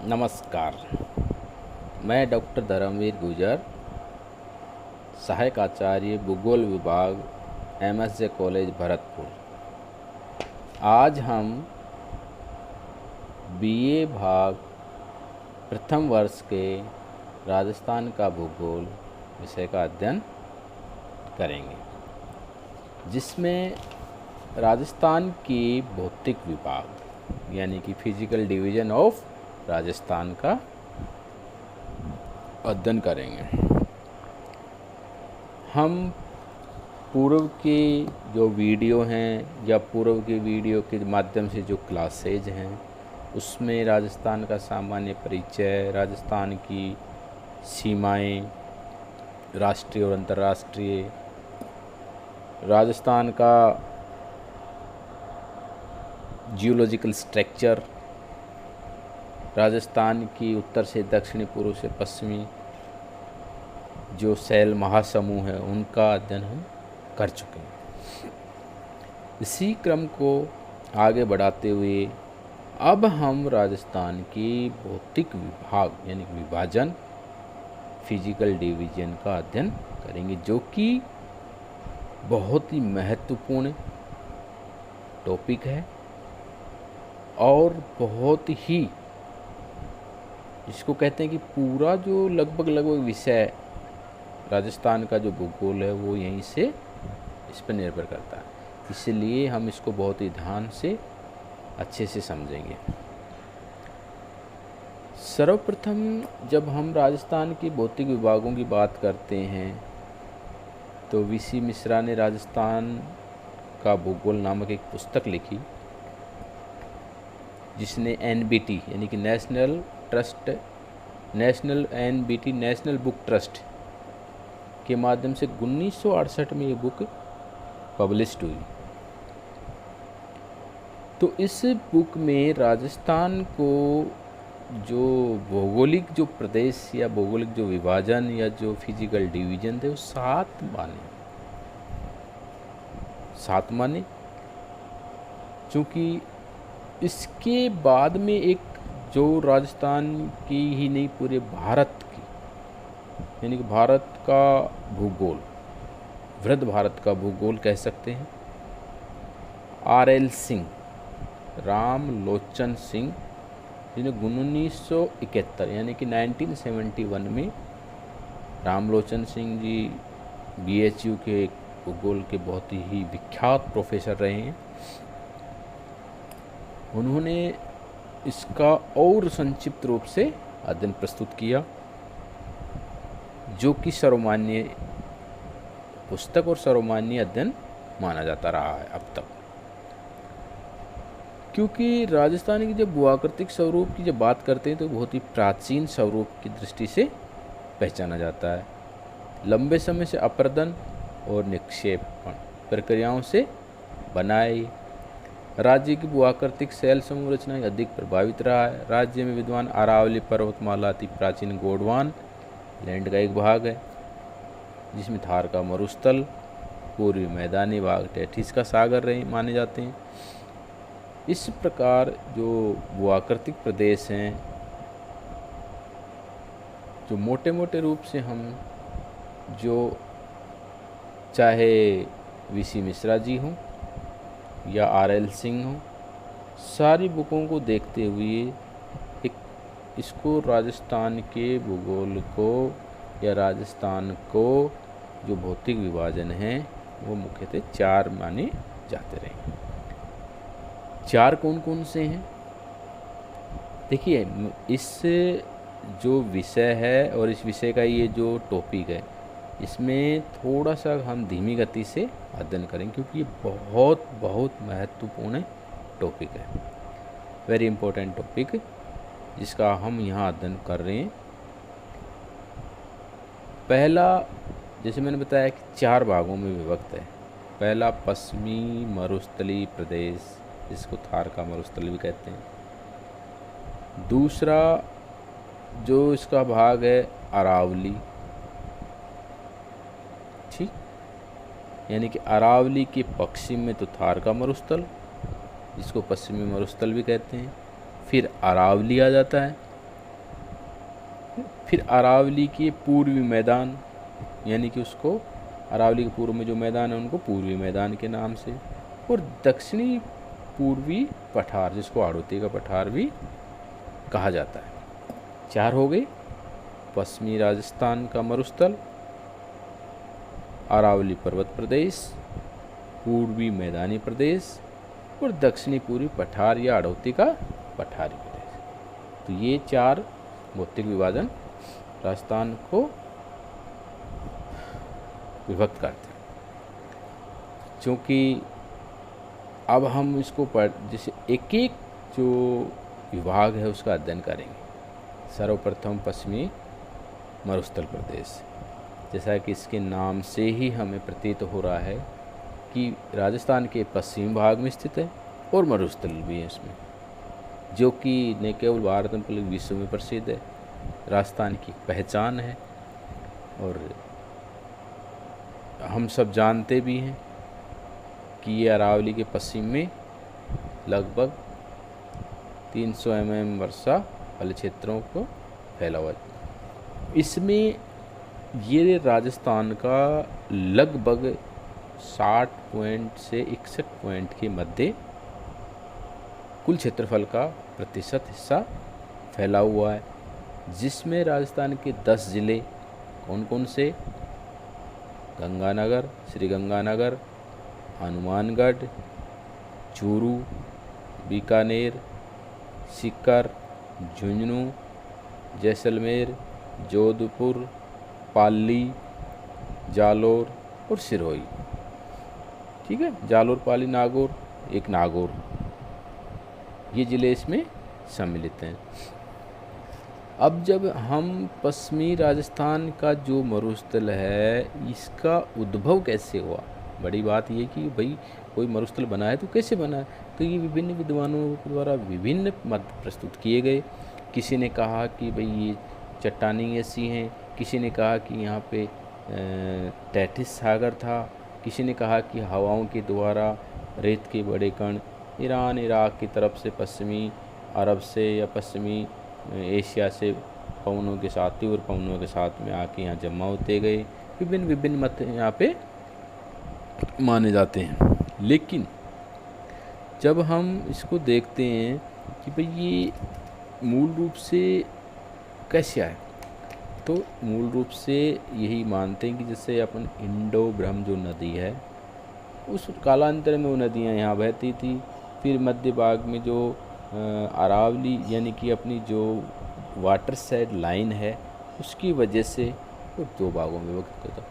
नमस्कार। मैं डॉक्टर धर्मवीर गुर्जर, सहायक आचार्य भूगोल विभाग, MSJ कॉलेज भरतपुर। आज हम BA भाग प्रथम वर्ष के राजस्थान का भूगोल विषय का अध्ययन करेंगे, जिसमें राजस्थान की भौतिक विभाग यानी कि फिजिकल डिवीज़न ऑफ राजस्थान का अध्ययन करेंगे। हम पूर्व के जो वीडियो हैं या पूर्व के वीडियो के माध्यम से जो क्लासेज हैं उसमें राजस्थान का सामान्य परिचय, राजस्थान की सीमाएं, राष्ट्रीय और अंतर्राष्ट्रीय, राजस्थान का जियोलॉजिकल स्ट्रक्चर, राजस्थान की उत्तर से दक्षिणी, पूर्व से पश्चिमी जो शैल महासमूह है उनका अध्ययन हम कर चुके हैं। इसी क्रम को आगे बढ़ाते हुए अब हम राजस्थान की भौतिक विभाग यानी विभाजन, फिजिकल डिवीजन का अध्ययन करेंगे, जो कि बहुत ही महत्वपूर्ण टॉपिक है और बहुत ही, जिसको कहते हैं कि पूरा जो लगभग विषय राजस्थान का जो भूगोल है वो यहीं से इस पर निर्भर करता है। इसलिए हम इसको बहुत ही ध्यान से अच्छे से समझेंगे। सर्वप्रथम जब हम राजस्थान की भौतिक विभागों की बात करते हैं तो VC मिश्रा ने राजस्थान का भूगोल नामक एक पुस्तक लिखी, जिसने NBT यानी कि नेशनल बुक ट्रस्ट के माध्यम से 1968 में ये बुक पब्लिश्ड हुई। तो इस बुक में राजस्थान को जो भौगोलिक जो प्रदेश या भौगोलिक जो विभाजन या जो फिजिकल डिवीजन थे वो सात माने, चूँकि इसके बाद में एक जो राजस्थान की ही नहीं पूरे भारत की यानी कि भारत का भूगोल, वृहद भारत का भूगोल कह सकते हैं, RL सिंह, राम लोचन सिंह, जिन्हें 1971 यानी कि 1971 में रामलोचन सिंह जी BHU के भूगोल के बहुत ही विख्यात प्रोफेसर रहे हैं। उन्होंने इसका और संक्षिप्त रूप से अध्ययन प्रस्तुत किया, जो कि सर्वमान्य पुस्तक और सर्वमान्य अध्ययन माना जाता रहा है अब तक। क्योंकि राजस्थान की जब भूआकृतिक स्वरूप की जब बात करते हैं तो बहुत ही प्राचीन स्वरूप की दृष्टि से पहचाना जाता है। लंबे समय से अपर्दन और निक्षेपण प्रक्रियाओं से बनाए राज्य की भूआकृतिक शैल समूह रचना अधिक प्रभावित रहा है। राज्य में विद्वान अरावली पर्वतमाला अति प्राचीन गोंडवान लैंड का एक भाग है, जिसमें थार का मरुस्थल, पूर्वी मैदानी भाग टेथिस का सागर रहे माने जाते हैं। इस प्रकार जो भूआकृतिक प्रदेश हैं, जो मोटे मोटे रूप से हम जो चाहे VC मिश्रा जी हों या RL सिंह हो, सारी बुकों को देखते हुए एक इसको राजस्थान के भूगोल को या राजस्थान को जो भौतिक विभाजन है वो मुख्यतः 4 माने जाते रहे। 4 कौन कौन से हैं? देखिए, इस जो विषय है और इस विषय का ये जो टॉपिक है, इसमें थोड़ा सा हम धीमी गति से अध्ययन करेंगे, क्योंकि ये बहुत महत्वपूर्ण टॉपिक है, वेरी इम्पोर्टेंट टॉपिक, जिसका हम यहाँ अध्ययन कर रहे हैं। पहला, जैसे मैंने बताया कि 4 भागों में विभक्त है। पहला पश्चिमी मरुस्थलीय प्रदेश, जिसको थार का मरुस्थल भी कहते हैं। दूसरा जो इसका भाग है अरावली, ठीक, यानी कि अरावली के पश्चिम में तो थार का मरुस्थल, जिसको पश्चिमी मरुस्थल भी कहते हैं। फिर अरावली आ जाता है, फिर अरावली के पूर्वी मैदान, यानी कि उसको अरावली के पूर्व में जो मैदान है उनको पूर्वी मैदान के नाम से, और दक्षिणी पूर्वी पठार जिसको हाड़ौती का पठार भी कहा जाता है। 4 हो गए। पश्चिमी राजस्थान का मरुस्थल, अरावली पर्वत प्रदेश, पूर्वी मैदानी प्रदेश और दक्षिणी पूर्वी पठार या हाड़ौती का पठारी प्रदेश। तो ये 4 भौतिक विभाजन राजस्थान को विभक्त करते हैं। क्योंकि अब हम इसको जैसे एक एक जो विभाग है उसका अध्ययन करेंगे। सर्वप्रथम पश्चिमी मरुस्थल प्रदेश, जैसा कि इसके नाम से ही हमें प्रतीत हो रहा है कि राजस्थान के पश्चिमी भाग में स्थित है और मरुस्थल भी है इसमें, जो कि न केवल भारत में बल्कि विश्व में प्रसिद्ध है, राजस्थान की पहचान है। और हम सब जानते भी हैं कि ये अरावली के पश्चिम में लगभग 300 mm वर्षा वाले क्षेत्रों को फैला हुआ है। इसमें ये राजस्थान का लगभग 60 पॉइंट से 61 पॉइंट के मध्य कुल क्षेत्रफल का प्रतिशत हिस्सा फैला हुआ है, जिसमें राजस्थान के 10 ज़िले कौन कौन से? गंगानगर, श्रीगंगानगर, हनुमानगढ़, चूरू, बीकानेर, सीकर, झुंझुनू, जैसलमेर, जोधपुर, पाली, जालोर और सिरोही। ठीक है, जालोर, पाली, नागौर, एक नागौर, ये ज़िले इसमें सम्मिलित हैं। अब जब हम पश्चिमी राजस्थान का जो मरुस्थल है इसका उद्भव कैसे हुआ, बड़ी बात ये कि भाई कोई मरुस्थल बना है तो कैसे बना है, तो ये विभिन्न विद्वानों द्वारा विभिन्न मत प्रस्तुत किए गए। किसी ने कहा कि भाई ये चट्टानी ऐसी हैं, किसी ने कहा कि यहाँ पे टैथिस सागर था, किसी ने कहा कि हवाओं के द्वारा रेत के बड़े कण ईरान इराक की तरफ से पश्चिमी अरब से या पश्चिमी एशिया से पवनों के साथ, तीव्र पवनों के साथ में आके यहाँ जमा होते गए। विभिन्न मत यहाँ पे माने जाते हैं। लेकिन जब हम इसको देखते हैं कि भाई ये मूल रूप से कैसे आए, तो मूल रूप से यही मानते हैं कि जैसे अपन इंडो ब्रह्म जो नदी है उस कालांतर में वो नदियाँ यहाँ बहती थी, फिर मध्य भाग में जो अरावली यानी कि अपनी जो वाटर साइड लाइन है उसकी वजह से वो 2 भागों में विभक्त होता।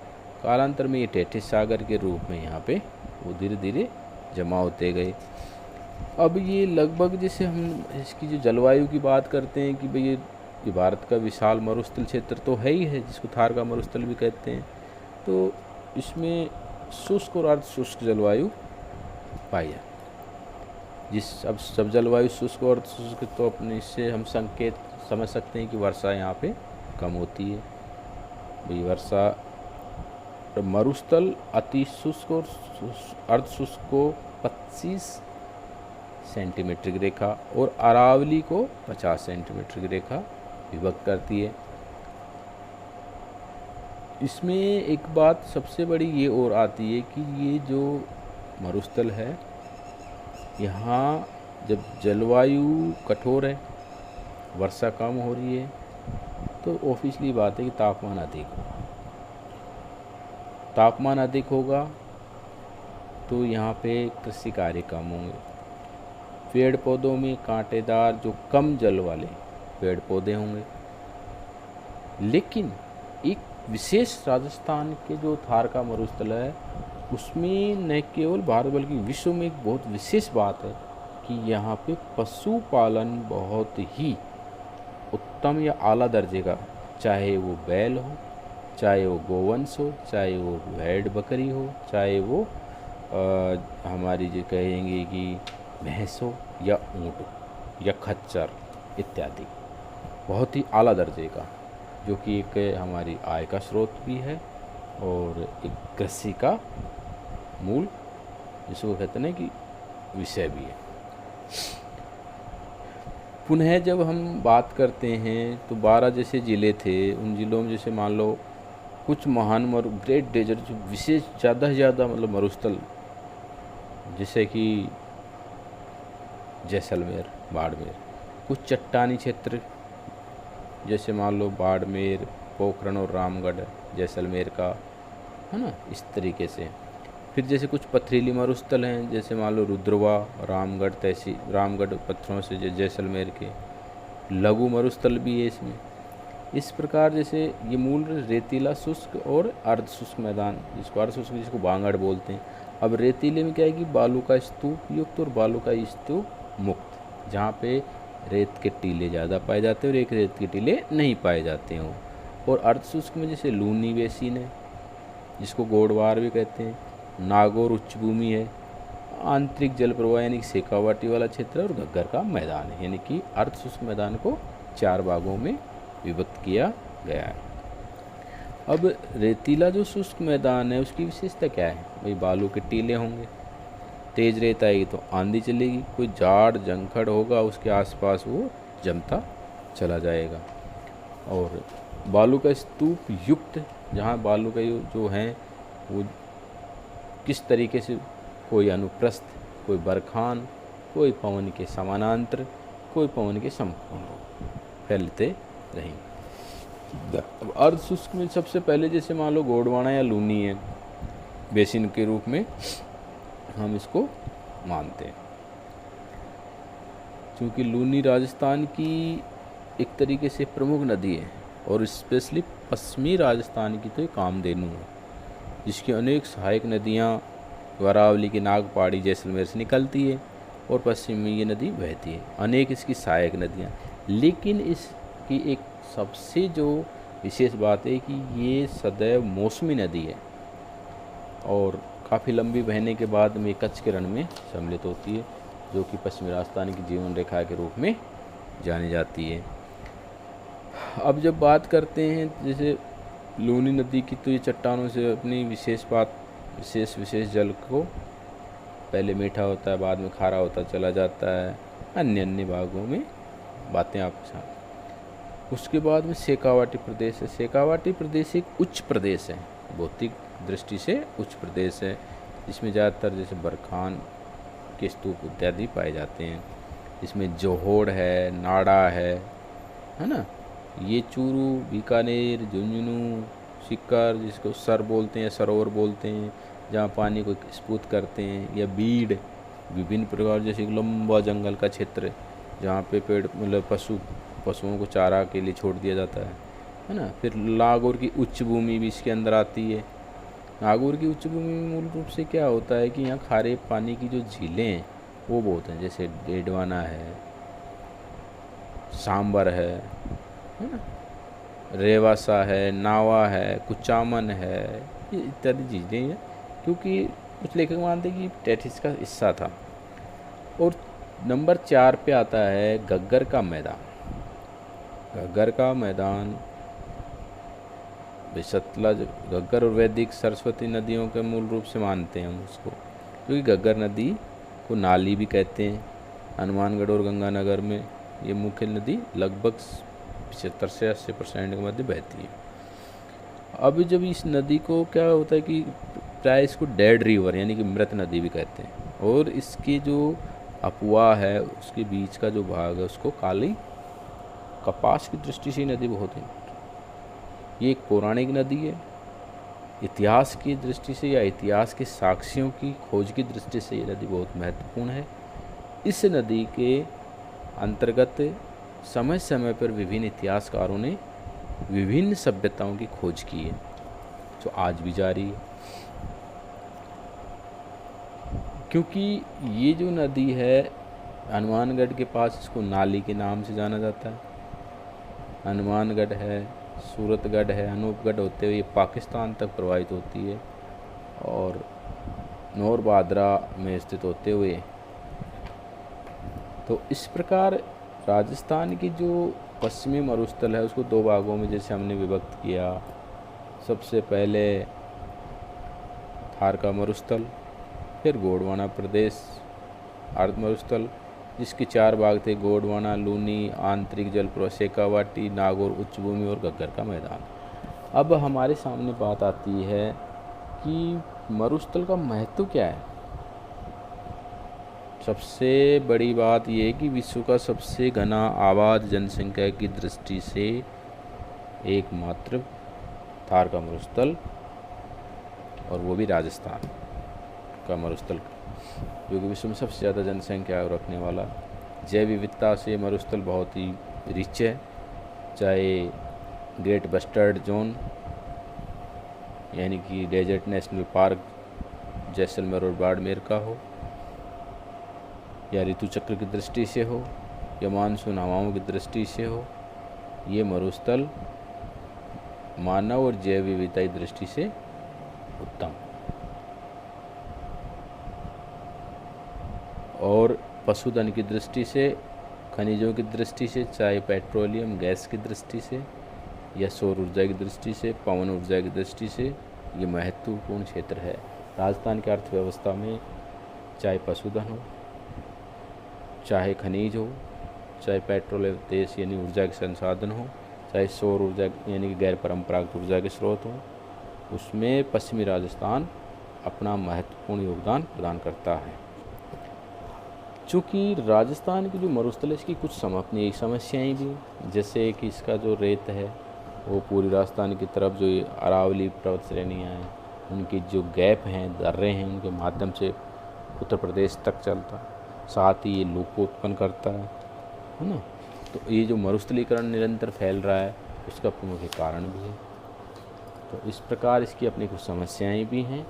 कालांतर में ये टैथिस सागर के रूप में यहाँ पे वो धीरे धीरे जमा होते गए। अब ये लगभग जैसे हम इसकी जो जलवायु की बात करते हैं कि भाई ये भारत का विशाल मरुस्थल क्षेत्र तो है ही है, जिसको थार का मरुस्थल भी कहते हैं, तो इसमें शुष्क और अर्ध शुष्क जलवायु पाई है। अब सब जलवायु शुष्क और अर्ध शुष्क, तो अपने इससे हम संकेत समझ सकते हैं कि वर्षा यहाँ पे कम होती है। भाई वर्षा मरुस्थल अति शुष्क और अर्ध शुष्क को 25 सेंटीमीटर की रेखा और अरावली को 50 सेंटीमीटर की रेखा विभक्त करती है। इसमें एक बात सबसे बड़ी ये और आती है कि ये जो मरुस्थल है यहाँ जब जलवायु कठोर है, वर्षा कम हो रही है, तो ऑब्वियसली बात है कि तापमान अधिक होगा। तापमान अधिक होगा तो यहाँ पे कृषि कार्य कम होंगे। पेड़ पौधों में कांटेदार जो कम जल वाले पेड़ पौधे होंगे। लेकिन एक विशेष राजस्थान के जो थार का मरुस्थल है उसमें न केवल भारत बल्कि विश्व में एक बहुत विशेष बात है कि यहाँ पे पशुपालन बहुत ही उत्तम या आला दर्जे का, चाहे वो बैल हो, चाहे वो गोवंश हो, चाहे वो भेड़ बकरी हो, चाहे वो हमारी जो कहेंगे कि भैंस हो या ऊँट हो या खच्चर इत्यादि, बहुत ही आला दर्जे का, जो कि एक हमारी आय का स्रोत भी है और एक कृषि का मूल जिसको कहते हैं कि विषय भी है। पुनः जब हम बात करते हैं तो 12 जैसे ज़िले थे, उन ज़िलों में जैसे मान लो कुछ महान ग्रेट डेजर्ट जो विशेष ज़्यादा से ज़्यादा मतलब मरुस्थल, जैसे कि जैसलमेर, बाड़मेर। कुछ चट्टानी क्षेत्र जैसे मान लो बाड़मेर, पोखरण और रामगढ़ जैसलमेर का, है ना, इस तरीके से। फिर जैसे कुछ पथरीली मरुस्थल हैं, जैसे मान लो रुद्रवा, रामगढ़, रामगढ़ पत्थरों से जैसलमेर के। लघु मरुस्थल भी है इसमें। इस प्रकार जैसे ये मूल रेतीला शुष्क और अर्ध शुष्क मैदान, जिसको अर्ध शुष्क जिसको बांगड़ बोलते हैं। अब रेतीले में क्या है कि बालू का स्तूप युक्त और बालू का स्तूप मुक्त, जहाँ पे रेत के टीले ज़्यादा पाए जाते हैं और एक रेत के टीले नहीं पाए जाते हों। और अर्ध शुष्क में जैसे लूनी बेसिन है, जिसको गोडवार भी कहते हैं, नागौर उच्च भूमि है, आंतरिक जल प्रवाह यानी कि शेखावाटी वाला क्षेत्र है, और घग्गर का मैदान है। यानी कि अर्ध शुष्क मैदान को 4 भागों में विभक्त किया गया है। अब रेतीला जो शुष्क मैदान है उसकी विशेषता क्या है? भाई बालू के टीले होंगे, तेज रेत आएगी तो आंधी चलेगी, कोई झाड़ जंखड़ होगा उसके आसपास वो जमता चला जाएगा। और बालू का स्तूप युक्त, जहाँ बालू का जो है वो किस तरीके से कोई अनुप्रस्थ, कोई बरखान, कोई पवन के समानांतर, कोई पवन के समकोण फैलते रहेंगे। अब अर्ध शुष्क में सबसे पहले जैसे मान लो गोडवाना या लूनी है, बेसिन के रूप में हम इसको मानते हैं, क्योंकि लूनी राजस्थान की एक तरीके से प्रमुख नदी है और स्पेशली पश्चिमी राजस्थान की तो ये कामधेनु है, जिसकी अनेक सहायक नदियाँ अरावली की नागपाड़ी जैसलमेर से निकलती है और पश्चिम में ये नदी बहती है। अनेक इसकी सहायक नदियाँ, लेकिन इसकी एक सबसे जो विशेष बात है कि ये सदैव मौसमी नदी है और काफ़ी लंबी बहने के बाद में कच्छ के रण में सम्मिलित होती है, जो कि पश्चिमी राजस्थान की जीवन रेखा के रूप में जानी जाती है। अब जब बात करते हैं जैसे लूनी नदी की, तो ये चट्टानों से अपनी विशेष जल को, पहले मीठा होता है बाद में खारा होता चला जाता है, अन्य भागों में बातें आपके साथ। उसके बाद में शेखावाटी प्रदेश है। शेखावाटी प्रदेश एक उच्च प्रदेश है, भौतिक दृष्टि से उच्च प्रदेश है, जिसमें ज़्यादातर जैसे बरखान के स्तूप इत्यादि पाए जाते हैं। इसमें जोहोड़ है, नाड़ा है ना, ये चूरू, बीकानेर, झुंझुनू, सीकर, जिसको सर बोलते हैं, सरोवर बोलते हैं, जहाँ पानी को स्फूत करते हैं, या बीड़, विभिन्न प्रकार जैसे एक लंबा जंगल का क्षेत्र जहाँ पे पेड़ मतलब पशुओं को चारा के लिए छोड़ दिया जाता है ना। फिर नागौर की उच्च भूमि भी इसके अंदर आती है। नागौर की उच्च भूमि में मूल रूप से क्या होता है कि यहाँ खारे पानी की जो झीलें हैं वो बहुत हैं, जैसे डेडवाना है, सांबर है ना, रेवासा है, नावा है, कुचामन है, ये इत्यादि चीज़ें हैं, क्योंकि कुछ लेखक मानते हैं कि टेथिस का हिस्सा था। और नंबर 4 पे आता है घग्गर का मैदान। घग्गर का मैदान सतलज, घग्गर और वैदिक सरस्वती नदियों के मूल रूप से मानते हैं हम उसको, क्योंकि घग्गर नदी को नाली भी कहते हैं। हनुमानगढ़ और गंगानगर में ये मुख्य नदी लगभग 75 से 80% के मध्य बहती है। अब जब इस नदी को क्या होता है कि प्राय इसको डेड रिवर यानी कि मृत नदी भी कहते हैं, और इसकी जो अपवाह है उसके बीच का जो भाग है उसको काली कपास की दृष्टि से नदी बहुत है। ये एक पौराणिक नदी है। इतिहास की दृष्टि से या इतिहास के साक्ष्यों की खोज की दृष्टि से ये नदी बहुत महत्वपूर्ण है। इस नदी के अंतर्गत समय समय पर विभिन्न इतिहासकारों ने विभिन्न सभ्यताओं की खोज की है, जो आज भी जारी है। क्योंकि ये जो नदी है हनुमानगढ़ के पास, इसको नाली के नाम से जाना जाता है। हनुमानगढ़ है, सूरतगढ़ है, अनूपगढ़ होते हुए पाकिस्तान तक प्रवाहित होती है और नौरबादरा में स्थित होते हुए। तो इस प्रकार राजस्थान की जो पश्चिमी मरुस्थल है उसको 2 भागों में जैसे हमने विभक्त किया। सबसे पहले थार का मरुस्थल, फिर गोंडवाना प्रदेश अर्ध मरुस्थल, जिसके 4 भाग थे, गोंडवाना, लूनी, आंतरिक जल प्रवाह, शेखावाटी, नागौर उच्च भूमि और घग्गर का मैदान। अब हमारे सामने बात आती है कि मरुस्थल का महत्व क्या है। सबसे बड़ी बात यह है कि विश्व का सबसे घना आबाद जनसंख्या की दृष्टि से एकमात्र थार का मरुस्थल, और वो भी राजस्थान का मरुस्थल, जो कि विश्व में सबसे ज़्यादा जनसंख्या रखने वाला। जैव विविधता से मरुस्थल बहुत ही रिच है, चाहे ग्रेट वेस्टर्न जोन यानी कि डेजर्ट नेशनल पार्क जैसलमेर और बाड़मेर का हो, या ऋतु चक्र की दृष्टि से हो, या मानसून हवाओं की दृष्टि से हो, ये मरुस्थल मानव और जैव विविधता की दृष्टि से उत्तम। और पशुधन की दृष्टि से, खनिजों की दृष्टि से, चाहे पेट्रोलियम गैस की दृष्टि से या सौर ऊर्जा की दृष्टि से, पवन ऊर्जा की दृष्टि से, ये महत्वपूर्ण क्षेत्र है। राजस्थान की अर्थव्यवस्था में चाहे पशुधन हो, चाहे खनिज हो, चाहे पेट्रोलियम तेज यानी ऊर्जा के संसाधन हो, चाहे सौर ऊर्जा यानी कि गैर परंपरागत ऊर्जा के स्रोत हों, उसमें पश्चिमी राजस्थान अपना महत्वपूर्ण योगदान प्रदान करता है। चूँकि राजस्थान की जो मरुस्थल है, इसकी कुछ अपनी समस्याएं भी, जैसे कि इसका जो रेत है वो पूरी राजस्थान की तरफ जो अरावली पर्वत श्रेणियाँ हैं, उनकी जो गैप हैं, दर्रे हैं, उनके माध्यम से उत्तर प्रदेश तक चलता है। साथ ही ये लू को उत्पन्न करता है ना। तो ये जो मरुस्थलीकरण निरंतर फैल रहा है, उसका प्रमुख कारण भी है। तो इस प्रकार इसकी अपनी कुछ समस्याएं भी हैं।